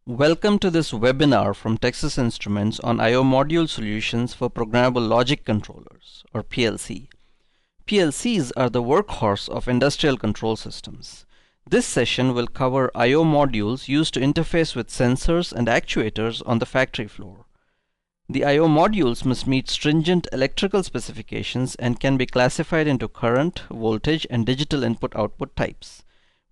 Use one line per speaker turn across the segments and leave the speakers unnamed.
Welcome to this webinar from Texas Instruments on I/O module solutions for Programmable Logic Controllers, or PLC. PLCs are the workhorse of industrial control systems. This session will cover I/O modules used to interface with sensors and actuators on the factory floor. The I/O modules must meet stringent electrical specifications and can be classified into current, voltage, and digital input-output types.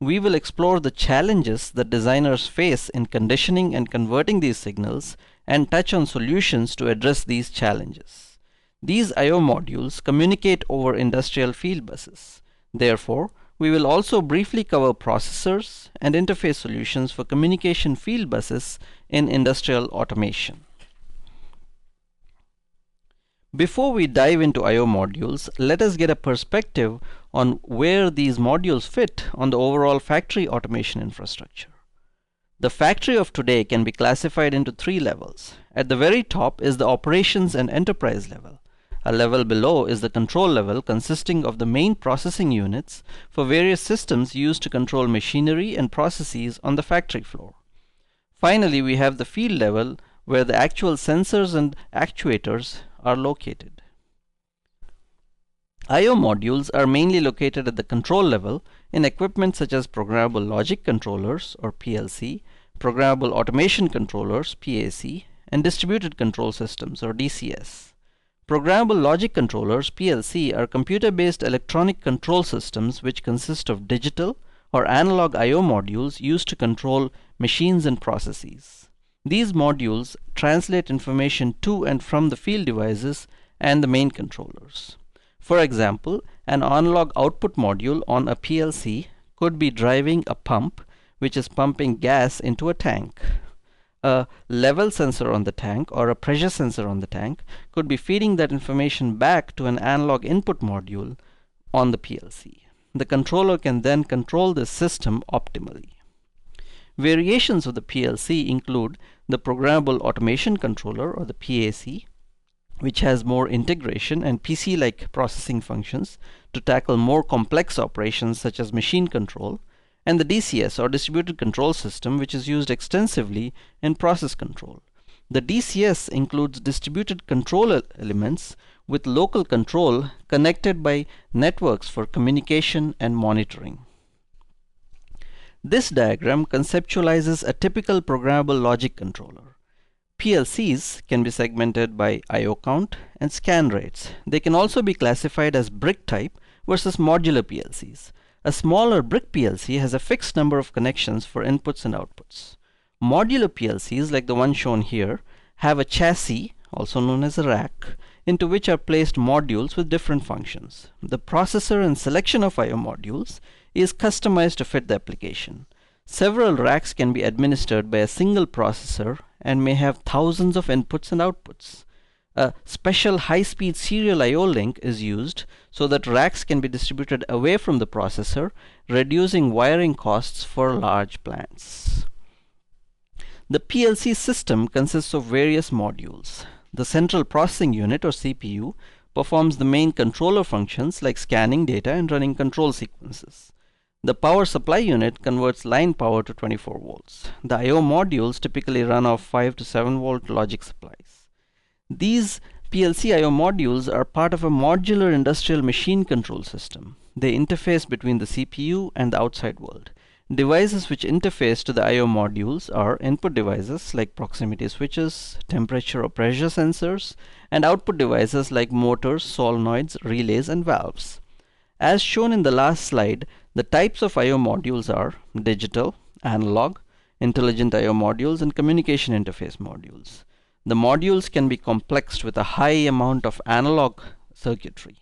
We will explore the challenges that designers face in conditioning and converting these signals and touch on solutions to address these challenges. These I/O modules communicate over industrial field buses. Therefore, we will also briefly cover processors and interface solutions for communication field buses in industrial automation. Before we dive into I/O modules, let us get a perspective on where these modules fit on the overall factory automation infrastructure. The factory of today can be classified into three levels. At the very top is the operations and enterprise level. A level below is the control level, consisting of the main processing units for various systems used to control machinery and processes on the factory floor. Finally, we have the field level, where the actual sensors and actuators are located. I/O modules are mainly located at the control level in equipment such as Programmable Logic Controllers, or PLC, Programmable Automation Controllers, PAC, and Distributed Control Systems, or DCS. Programmable Logic Controllers, PLC, are computer-based electronic control systems which consist of digital or analog I/O modules used to control machines and processes. These modules translate information to and from the field devices and the main controllers. For example, an analog output module on a PLC could be driving a pump which is pumping gas into a tank. A level sensor on the tank or a pressure sensor on the tank could be feeding that information back to an analog input module on the PLC. The controller can then control this system optimally. Variations of the PLC include the Programmable Automation Controller, or the PAC, which has more integration and PC-like processing functions to tackle more complex operations such as machine control, and the DCS, or Distributed Control System, which is used extensively in process control. The DCS includes distributed control elements with local control connected by networks for communication and monitoring. This diagram conceptualizes a typical programmable logic controller. PLCs can be segmented by I/O count and scan rates. They can also be classified as brick type versus modular PLCs. A smaller brick PLC has a fixed number of connections for inputs and outputs. Modular PLCs, like the one shown here, have a chassis, also known as a rack, into which are placed modules with different functions. The processor and selection of I/O modules is customized to fit the application. Several racks can be administered by a single processor and may have thousands of inputs and outputs. A special high-speed serial I/O link is used so that racks can be distributed away from the processor, reducing wiring costs for large plants. The PLC system consists of various modules. The central processing unit, or CPU, performs the main controller functions like scanning data and running control sequences. The power supply unit converts line power to 24 volts. The I/O modules typically run off 5 to 7 volt logic supplies. These PLC I/O modules are part of a modular industrial machine control system. They interface between the CPU and the outside world. Devices which interface to the I/O modules are input devices like proximity switches, temperature or pressure sensors, and output devices like motors, solenoids, relays, and valves. As shown in the last slide, the types of I/O modules are digital, analog, intelligent I/O modules, and communication interface modules. The modules can be complexed with a high amount of analog circuitry.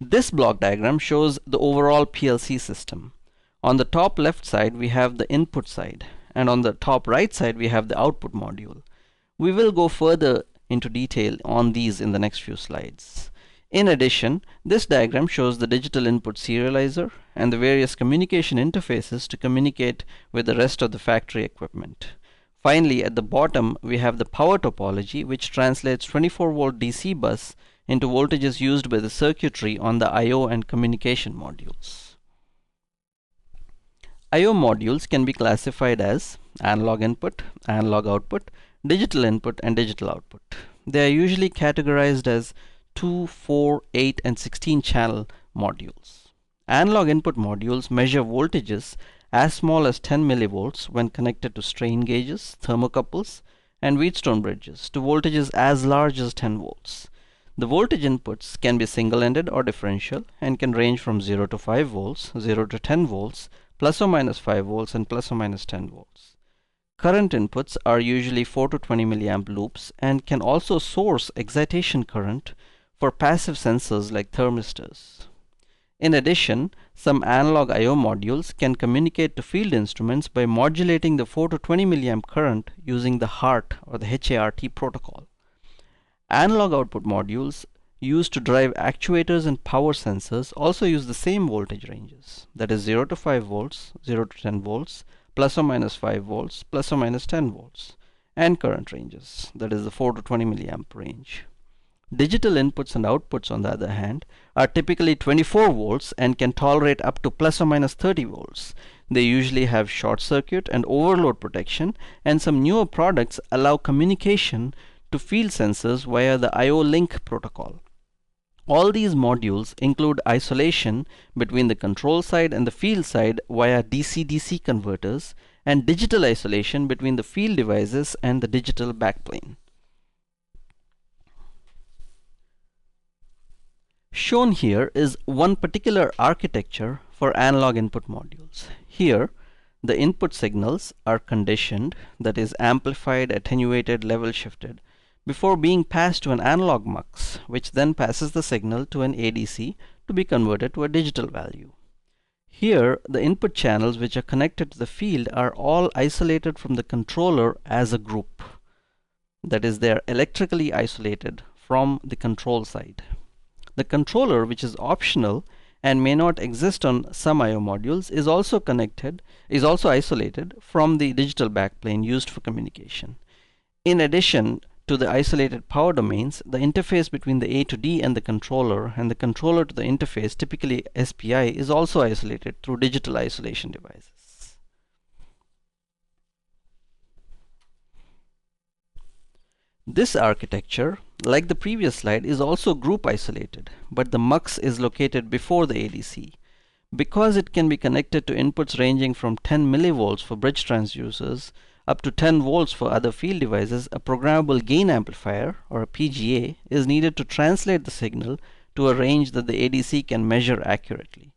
This block diagram shows the overall PLC system. On the top left side, we have the input side, and on the top right side, we have the output module. We will go further into detail on these in the next few slides. In addition, this diagram shows the digital input serializer and the various communication interfaces to communicate with the rest of the factory equipment. Finally, at the bottom, we have the power topology, which translates 24 volt DC bus into voltages used by the circuitry on the I/O and communication modules. I/O modules can be classified as analog input, analog output, digital input, and digital output. They are usually categorized as 2, 4, 8, and 16 channel modules. Analog input modules measure voltages as small as 10 millivolts when connected to strain gauges, thermocouples, and Wheatstone bridges to voltages as large as 10 volts. The voltage inputs can be single-ended or differential and can range from 0 to 5 volts, 0 to 10 volts, plus or minus 5 volts, and plus or minus 10 volts. Current inputs are usually 4 to 20 milliamp loops and can also source excitation current for passive sensors like thermistors. In addition, some analog I/O modules can communicate to field instruments by modulating the 4 to 20 milliamp current using the HART or the HART protocol. Analog output modules used to drive actuators and power sensors also use the same voltage ranges, that is 0 to 5 volts, 0 to 10 volts, plus or minus 5 volts, plus or minus 10 volts, and current ranges, that is the 4 to 20 milliamp range. Digital inputs and outputs, on the other hand, are typically 24 volts and can tolerate up to plus or minus 30 volts. They usually have short circuit and overload protection, and some newer products allow communication to field sensors via the I/O link protocol. All these modules include isolation between the control side and the field side via DC-DC converters, and digital isolation between the field devices and the digital backplane. Shown here is one particular architecture for analog input modules. Here, the input signals are conditioned, that is amplified, attenuated, level shifted, before being passed to an analog mux, which then passes the signal to an ADC to be converted to a digital value. Here, the input channels which are connected to the field are all isolated from the controller as a group. That is, they are electrically isolated from the control side. The controller, which is optional and may not exist on some I/O modules, is also isolated from the digital backplane used for communication. In addition to the isolated power domains, the interface between the A to D and the controller to the interface, typically SPI, is also isolated through digital isolation devices. This architecture, like the previous slide, is also group isolated, but the MUX is located before the ADC. Because it can be connected to inputs ranging from 10 millivolts for bridge transducers up to 10 volts for other field devices, a programmable gain amplifier, or a PGA, is needed to translate the signal to a range that the ADC can measure accurately.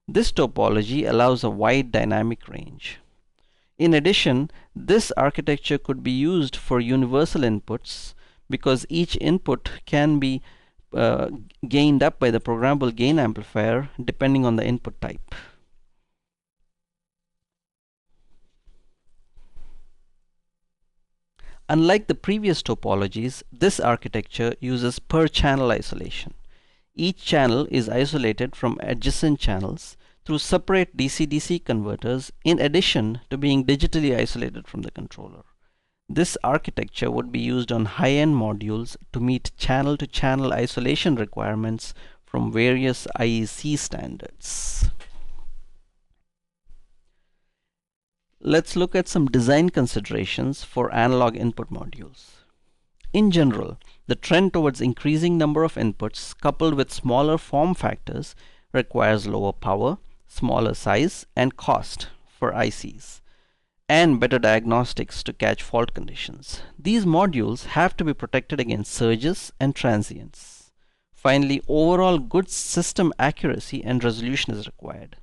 This topology allows a wide dynamic range. In addition, this architecture could be used for universal inputs because each input can be gained up by the programmable gain amplifier depending on the input type. Unlike the previous topologies, this architecture uses per-channel isolation. Each channel is isolated from adjacent channels through separate DC-DC converters in addition to being digitally isolated from the controller. This architecture would be used on high-end modules to meet channel-to-channel isolation requirements from various IEC standards. Let's look at some design considerations for analog input modules. In general, the trend towards increasing number of inputs coupled with smaller form factors requires lower power, smaller size, and cost for ICs, and better diagnostics to catch fault conditions. These modules have to be protected against surges and transients. Finally, overall good system accuracy and resolution is required.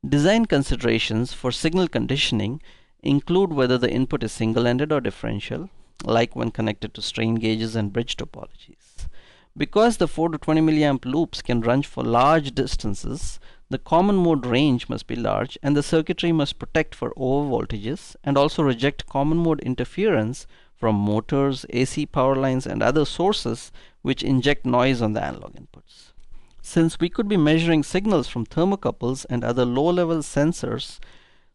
Design considerations for signal conditioning include whether the input is single-ended or differential, like when connected to strain gauges and bridge topologies. Because the 4 to 20 milliamp loops can run for large distances, the common mode range must be large and the circuitry must protect for over voltages and also reject common mode interference from motors, AC power lines, and other sources which inject noise on the analog inputs. Since we could be measuring signals from thermocouples and other low-level sensors,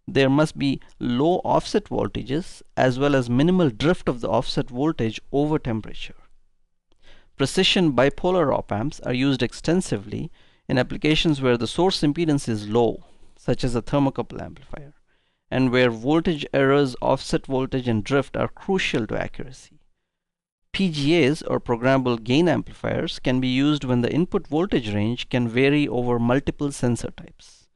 there must be low offset voltages as well as minimal drift of the offset voltage over temperature. Precision bipolar op-amps are used extensively in applications where the source impedance is low, such as a thermocouple amplifier, and where voltage errors, offset voltage, and drift are crucial to accuracy. PGAs, or programmable gain amplifiers, can be used when the input voltage range can vary over multiple sensor types.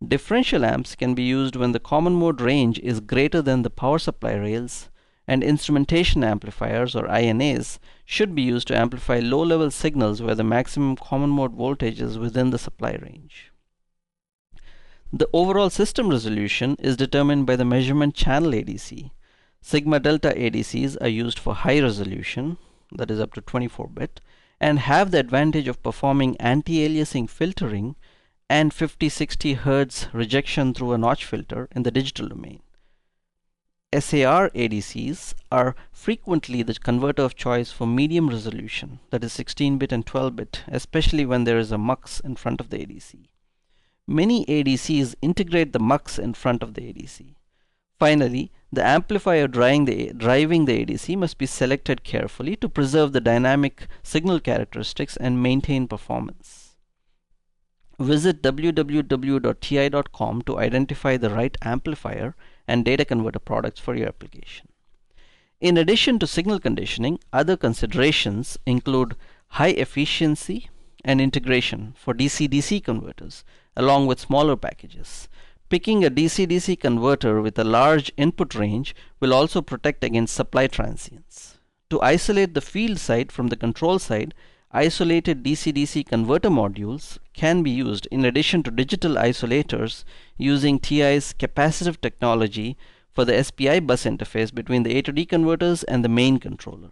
Differential amps can be used when the common mode range is greater than the power supply rails, and instrumentation amplifiers, or INAs, should be used to amplify low-level signals where the maximum common mode voltage is within the supply range. The overall system resolution is determined by the measurement channel ADC. Sigma delta ADCs are used for high resolution, that is up to 24-bit, and have the advantage of performing anti-aliasing filtering and 50-60 Hz rejection through a notch filter in the digital domain. SAR ADCs are frequently the converter of choice for medium resolution, that is 16-bit and 12-bit, especially when there is a MUX in front of the ADC. Many ADCs integrate the MUX in front of the ADC. Finally, the amplifier driving the ADC must be selected carefully to preserve the dynamic signal characteristics and maintain performance. Visit www.ti.com to identify the right amplifier and data converter products for your application. In addition to signal conditioning, other considerations include high efficiency and integration for DC-DC converters, along with smaller packages. Picking a DC-DC converter with a large input range will also protect against supply transients. To isolate the field side from the control side, isolated DC-DC converter modules can be used in addition to digital isolators using TI's capacitive technology for the SPI bus interface between the A to D converters and the main controller.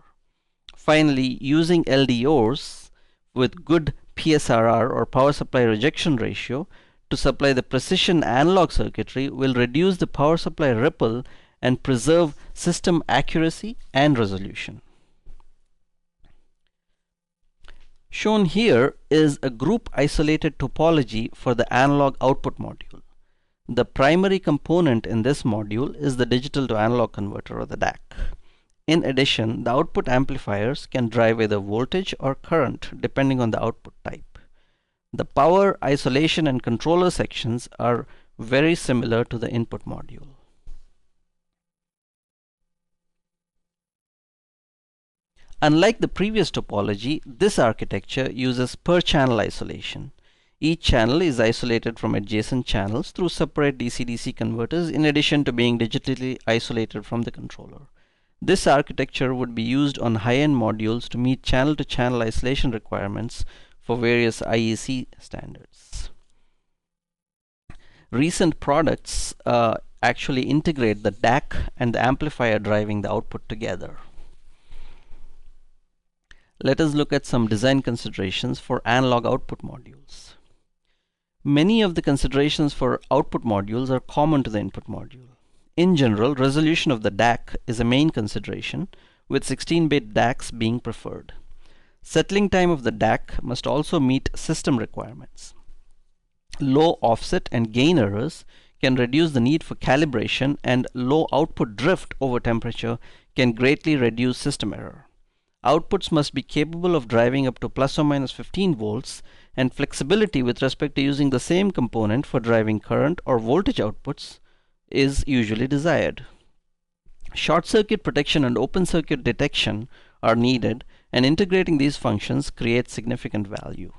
Finally, using LDOs with good PSRR, or power supply rejection ratio, to supply the precision analog circuitry will reduce the power supply ripple and preserve system accuracy and resolution. Shown here is a group isolated topology for the analog output module. The primary component in this module is the digital to analog converter, or the DAC. In addition, the output amplifiers can drive either voltage or current depending on the output type. The power, isolation, and controller sections are very similar to the input module. Unlike the previous topology, this architecture uses per-channel isolation. Each channel is isolated from adjacent channels through separate DC-DC converters, in addition to being digitally isolated from the controller. This architecture would be used on high-end modules to meet channel-to-channel isolation requirements for various IEC standards. Recent products actually integrate the DAC and the amplifier driving the output together. Let us look at some design considerations for analog output modules. Many of the considerations for output modules are common to the input module. In general, resolution of the DAC is a main consideration, with 16-bit DACs being preferred. Settling time of the DAC must also meet system requirements. Low offset and gain errors can reduce the need for calibration, and low output drift over temperature can greatly reduce system error. Outputs must be capable of driving up to plus or minus 15 volts, and flexibility with respect to using the same component for driving current or voltage outputs is usually desired. Short circuit protection and open circuit detection are needed, and integrating these functions creates significant value.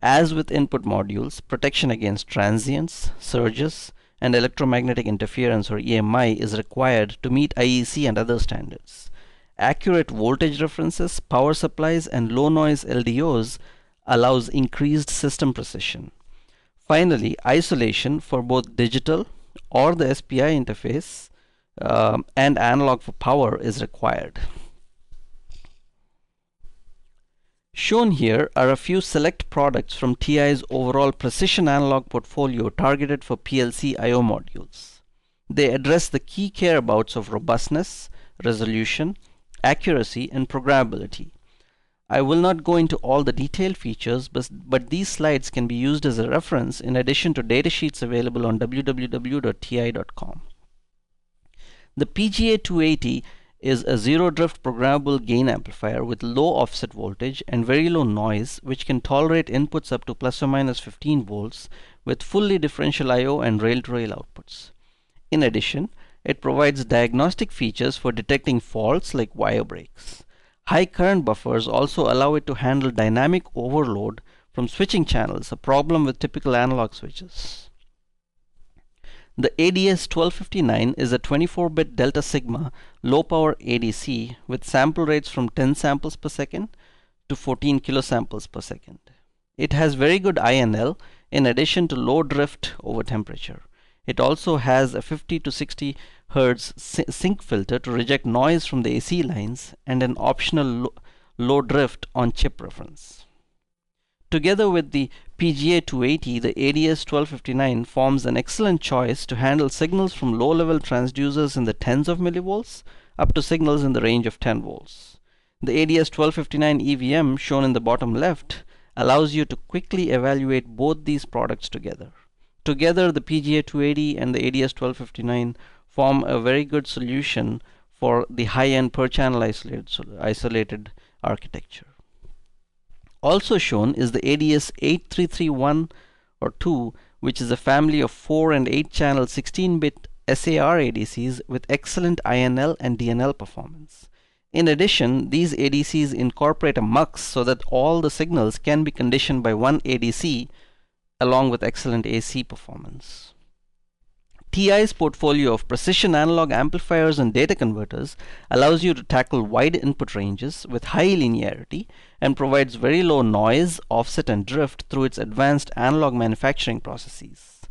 As with input modules, protection against transients, surges, and electromagnetic interference, or EMI, is required to meet IEC and other standards. Accurate voltage references, power supplies, and low noise LDOs allows increased system precision. Finally, isolation for both digital or the SPI interface and analog for power is required. Shown here are a few select products from TI's overall precision analog portfolio targeted for PLC I/O modules. They address the key careabouts of robustness, resolution, accuracy, and programmability. I will not go into all the detailed features, but these slides can be used as a reference in addition to datasheets available on www.ti.com. The PGA 280 is a zero drift programmable gain amplifier with low offset voltage and very low noise, which can tolerate inputs up to plus or minus 15 volts with fully differential I/O and rail-to-rail outputs. In addition, it provides diagnostic features for detecting faults like wire breaks. High current buffers also allow it to handle dynamic overload from switching channels, a problem with typical analog switches. The ADS-1259 is a 24-bit delta sigma low-power ADC with sample rates from 10 samples per second to 14 kilosamples per second. It has very good INL in addition to low drift over temperature. It also has a 50 to 60 Hz sync filter to reject noise from the AC lines and an optional low drift on chip reference. Together with the PGA 280, the ADS-1259 forms an excellent choice to handle signals from low-level transducers in the tens of millivolts up to signals in the range of 10 volts. The ADS-1259 EVM, shown in the bottom left, allows you to quickly evaluate both these products together. Together, the PGA 280 and the ADS-1259 form a very good solution for the high-end per-channel isolated architecture. Also shown is the ADS-8331 or 2, which is a family of 4 and 8 channel 16-bit SAR ADCs with excellent INL and DNL performance. In addition, these ADCs incorporate a MUX so that all the signals can be conditioned by one ADC along with excellent AC performance. TI's portfolio of precision analog amplifiers and data converters allows you to tackle wide input ranges with high linearity and provides very low noise, offset, and drift through its advanced analog manufacturing processes.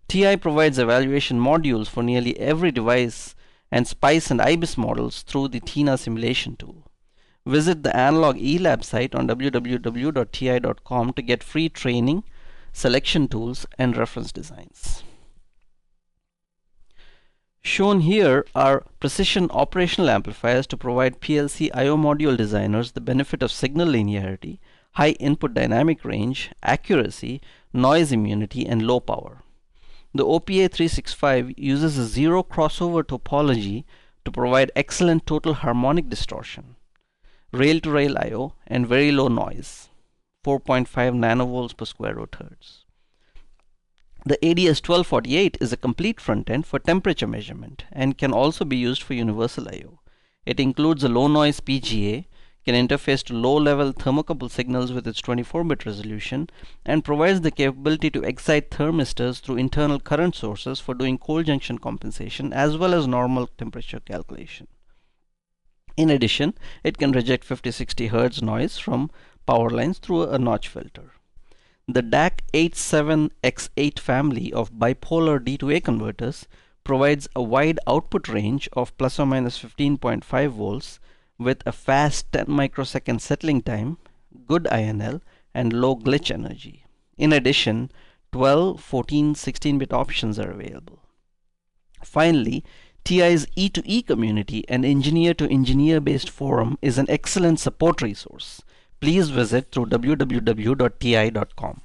TI provides evaluation modules for nearly every device and SPICE and IBIS models through the TINA simulation tool. Visit the Analog eLab site on www.ti.com to get free training, selection tools, and reference designs. Shown here are precision operational amplifiers to provide PLC I/O module designers the benefit of signal linearity, high input dynamic range, accuracy, noise immunity, and low power. The OPA 365 uses a zero crossover topology to provide excellent total harmonic distortion, rail-to-rail I/O, and very low noise, 4.5 nanovolts per square root hertz. The ADS-1248 is a complete front-end for temperature measurement and can also be used for universal I/O. It includes a low-noise PGA, can interface to low-level thermocouple signals with its 24-bit resolution, and provides the capability to excite thermistors through internal current sources for doing cold junction compensation as well as normal temperature calculation. In addition, it can reject 50-60 Hz noise from power lines through a notch filter. The DAC87X8 family of bipolar D2A converters provides a wide output range of plus or minus 15.5 volts with a fast 10 microsecond settling time, good INL, and low glitch energy. In addition, 12, 14, 16-bit options are available. Finally, TI's E2E community and engineer-to-engineer based forum is an excellent support resource. Please visit through www.ti.com.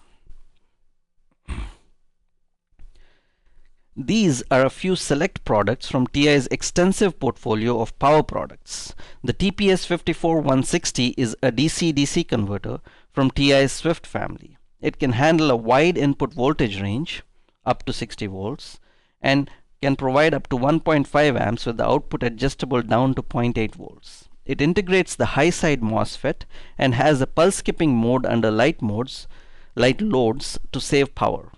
These are a few select products from TI's extensive portfolio of power products. The TPS54160 is a DC-DC converter from TI's Swift family. It can handle a wide input voltage range, up to 60 volts, and can provide up to 1.5 amps with the output adjustable down to 0.8 volts. It integrates the high side MOSFET and has a pulse skipping mode under light loads to save power.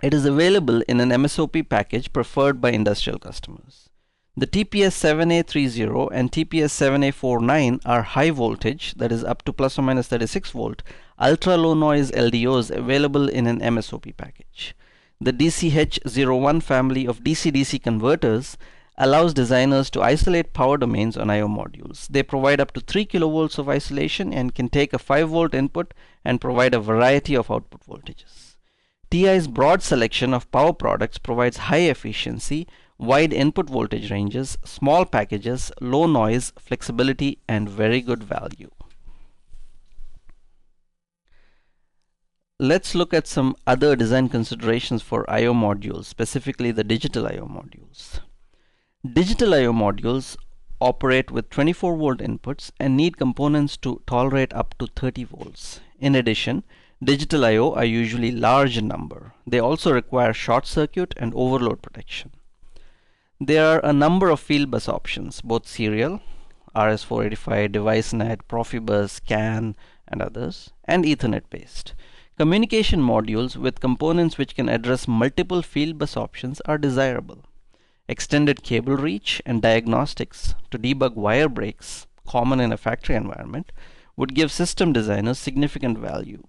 It is available in an MSOP package preferred by industrial customers. The TPS7A30 and TPS7A49 are high voltage, that is up to plus or minus 36 volt, ultra low noise LDOs available in an MSOP package. The DCH01 family of DC-DC converters allows designers to isolate power domains on I/O modules. They provide up to 3 kilovolts of isolation and can take a 5 volt input and provide a variety of output voltages. TI's broad selection of power products provides high efficiency, wide input voltage ranges, small packages, low noise, flexibility, and very good value. Let's look at some other design considerations for I/O modules, specifically the digital I/O modules. Digital I/O modules operate with 24-volt inputs and need components to tolerate up to 30 volts. In addition, digital I/O are usually large in number. They also require short circuit and overload protection. There are a number of fieldbus options, both serial, RS-485, DeviceNet, Profibus, CAN, and others, and Ethernet-based. Communication modules with components which can address multiple fieldbus options are desirable. Extended cable reach and diagnostics to debug wire breaks, common in a factory environment, would give system designers significant value.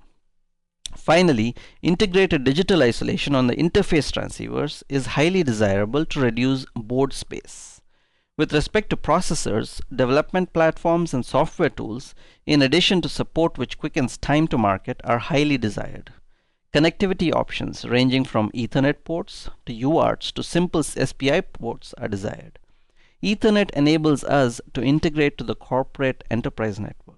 Finally, integrated digital isolation on the interface transceivers is highly desirable to reduce board space. With respect to processors, development platforms and software tools, in addition to support which quickens time to market, are highly desired. Connectivity options ranging from Ethernet ports to UARTs to simple SPI ports are desired. Ethernet enables us to integrate to the corporate enterprise network.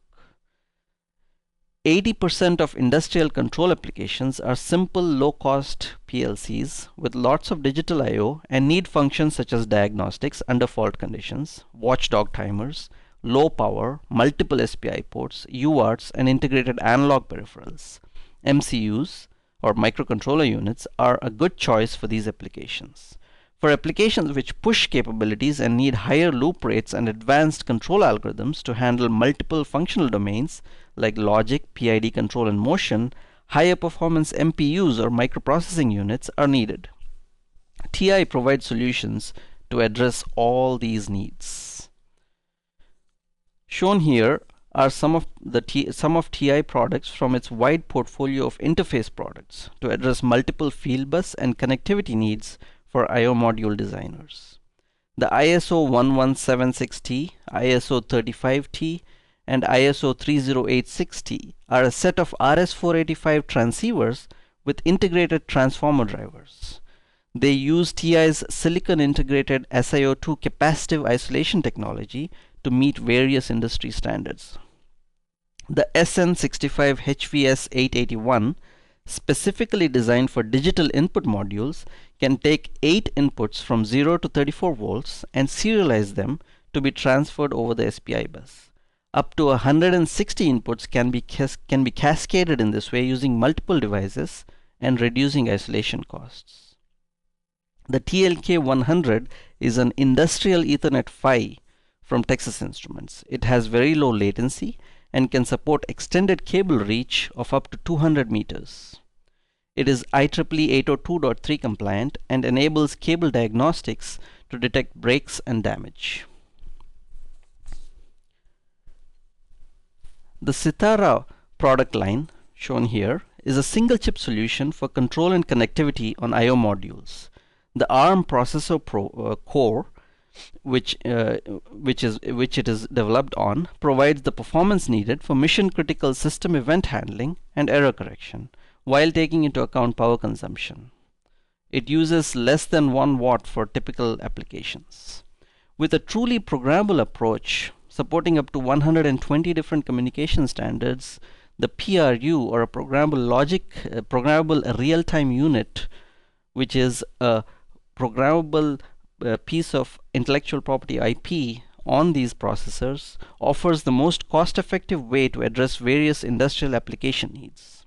80% of industrial control applications are simple, low-cost PLCs with lots of digital I/O and need functions such as diagnostics under fault conditions, watchdog timers, low power, multiple SPI ports, UARTs, and integrated analog peripherals. MCUs, or microcontroller units, are a good choice for these applications. For applications which push capabilities and need higher loop rates and advanced control algorithms to handle multiple functional domains like logic, PID control, and motion, higher performance MPUs or microprocessing units are needed. TI provides solutions to address all these needs. Shown here are some of TI products from its wide portfolio of interface products to address multiple fieldbus and connectivity needs for I/O module designers. The ISO 1176T, ISO 35T, and ISO 3086T are a set of RS-485 transceivers with integrated transformer drivers. They use TI's silicon integrated SiO2 capacitive isolation technology to meet various industry standards. The SN65 HVS 881, specifically designed for digital input modules, can take 8 inputs from 0 to 34 volts and serialize them to be transferred over the SPI bus. Up to 160 inputs can be cascaded in this way using multiple devices and reducing isolation costs. The TLK100 is an industrial Ethernet PHY from Texas Instruments. It has very low latency and can support extended cable reach of up to 200 meters. It is IEEE 802.3 compliant and enables cable diagnostics to detect breaks and damage. The Sitara product line, shown here, is a single chip solution for control and connectivity on I/O modules. The ARM processor core, which it is developed on, provides the performance needed for mission-critical system event handling and error correction, while taking into account power consumption. It uses less than 1 watt for typical applications. With a truly programmable approach, supporting up to 120 different communication standards, the PRU, or a programmable real-time unit, which is a programmable piece of intellectual property IP on these processors, offers the most cost-effective way to address various industrial application needs.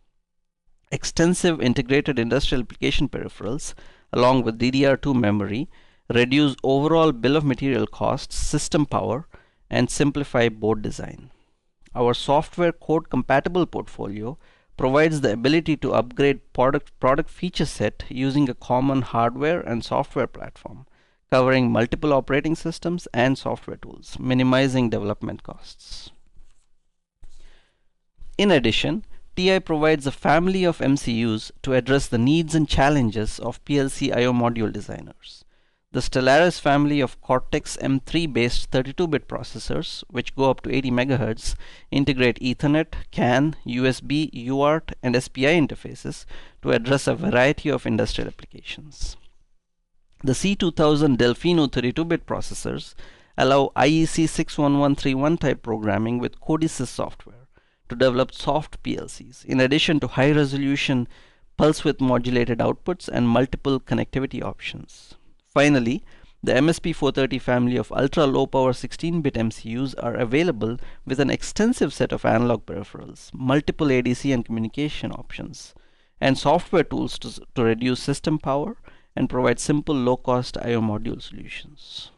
Extensive integrated industrial application peripherals, along with DDR2 memory, reduce overall bill of material costs, system power, and simplify board design. Our software code compatible portfolio provides the ability to upgrade product feature set using a common hardware and software platform, covering multiple operating systems and software tools, minimizing development costs. In addition, TI provides a family of MCUs to address the needs and challenges of PLC I/O module designers. The Stellaris family of Cortex M3 based 32-bit processors, which go up to 80 MHz, integrate Ethernet, CAN, USB, UART, and SPI interfaces to address a variety of industrial applications. The C2000 Delfino 32-bit processors allow IEC 61131 type programming with Codesys software to develop soft PLCs, in addition to high-resolution pulse width modulated outputs and multiple connectivity options. Finally, The MSP430 family of ultra-low power 16-bit MCUs are available with an extensive set of analog peripherals, multiple ADC and communication options, and software tools to reduce system power and provide simple low-cost I/O module solutions.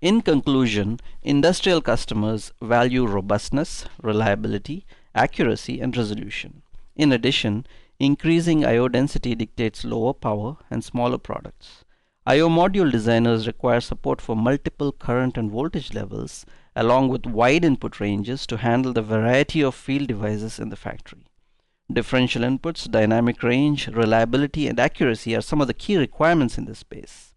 In conclusion, industrial customers value robustness, reliability, accuracy, and resolution. In addition, increasing I/O density dictates lower power and smaller products. I/O module designers require support for multiple current and voltage levels, along with wide input ranges to handle the variety of field devices in the factory. Differential inputs, dynamic range, reliability, and accuracy are some of the key requirements in this space.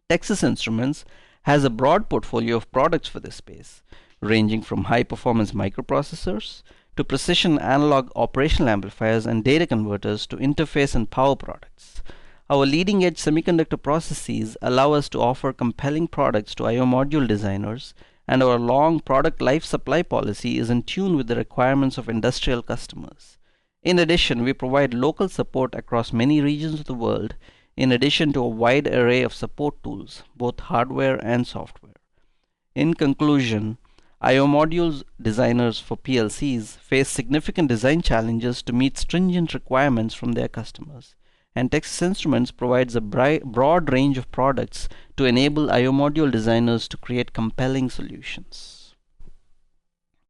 Texas Instruments has a broad portfolio of products for this space, ranging from high-performance microprocessors to precision analog operational amplifiers and data converters to interface and power products. Our leading-edge semiconductor processes allow us to offer compelling products to I/O module designers, and our long product life supply policy is in tune with the requirements of industrial customers. In addition, we provide local support across many regions of the world, in addition to a wide array of support tools, both hardware and software. In conclusion, I/O modules designers for PLCs face significant design challenges to meet stringent requirements from their customers, and Texas Instruments provides a broad range of products to enable I/O module designers to create compelling solutions.